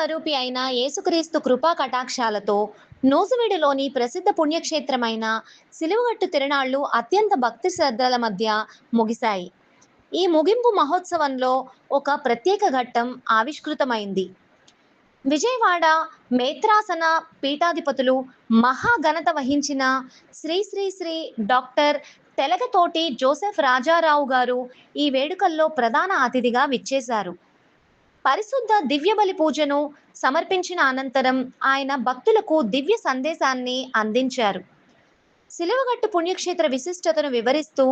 స్వరూపి అయిన యేసుక్రీస్తు కృపా కటాక్షాలతో నూజివీడులోని ప్రసిద్ధ పుణ్యక్షేత్రమైన సిలువగట్టు తిరునాళ్లు అత్యంత భక్తి శ్రద్ధల మధ్య ముగిశాయి. ఈ ముగింపు మహోత్సవంలో ఒక ప్రత్యేక ఘట్టం ఆవిష్కృతమైంది. విజయవాడ మేత్రాసన పీఠాధిపతులు మహాఘనత వహించిన శ్రీ శ్రీ శ్రీ డాక్టర్ తెలగతోటి జోసెఫ్ రాజారావు గారు ఈ వేడుకల్లో ప్రధాన అతిథిగా విచ్చేశారు. పరిశుద్ధ దివ్యబలి పూజను సమర్పించిన అనంతరం ఆయన భక్తులకు దివ్య సందేశాన్ని అందించారు. సిలువగట్టు పుణ్యక్షేత్ర విశిష్టతను వివరిస్తూ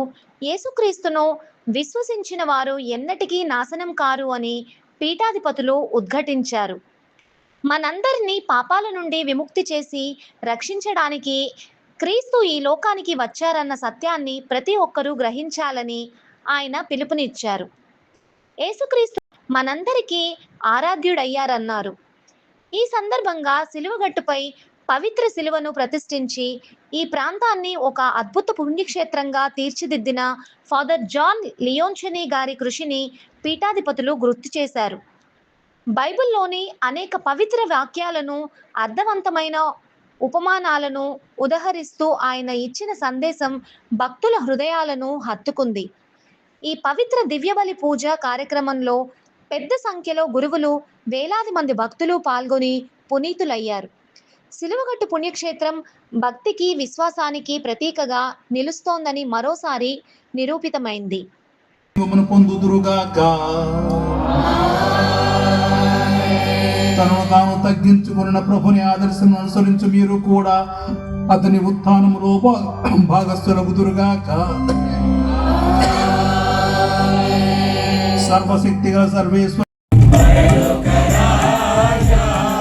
యేసుక్రీస్తును విశ్వసించిన వారు ఎన్నటికీ నాశనం కారు అని పీఠాధిపతులు ఉద్ఘాటించారు. మనందరినీ పాపాల నుండి విముక్తి చేసి రక్షించడానికి క్రీస్తు ఈ లోకానికి వచ్చారన్న సత్యాన్ని ప్రతి ఒక్కరూ గ్రహించాలని ఆయన పిలుపునిచ్చారు. యేసుక్రీస్తు మనందరికీ ఆరాధ్యుడయ్యారన్నారు. ఈ సందర్భంగా సిలువగట్టుపై పవిత్ర శిలువను ప్రతిష్ఠించి ఈ ప్రాంతాన్ని ఒక అద్భుత పుణ్యక్షేత్రంగా తీర్చిదిద్దిన ఫాదర్ జాన్ లియోన్చెనీ గారి కృషిని పీఠాధిపతులు గుర్తు చేశారు. బైబిల్లోని అనేక పవిత్ర వాక్యాలను, అర్థవంతమైన ఉపమానాలను ఉదహరిస్తూ ఆయన ఇచ్చిన సందేశం భక్తుల హృదయాలను హత్తుకుంది. ఈ పవిత్ర దివ్యబలి పూజ కార్యక్రమంలో పెద్ద సంఖ్యలో గురువులు, వేలాది మంది భక్తులు పాల్గొని పునీతులయ్యారు. సిలువగట్టు పుణ్యక్షేత్రం భక్తికి, విశ్వాసానికి ప్రతీకగా నిలుస్తోందని మరోసారి నిరూపితమైంది. తనను తాను తగ్గించుకున్న ప్రభుని ఆదర్శం అనుసరించు మీరు కూడా అతని ఉత్థానములో భాగస్థులగుదురుగాక. సర్వశక్తిగా సర్వేశ్వర We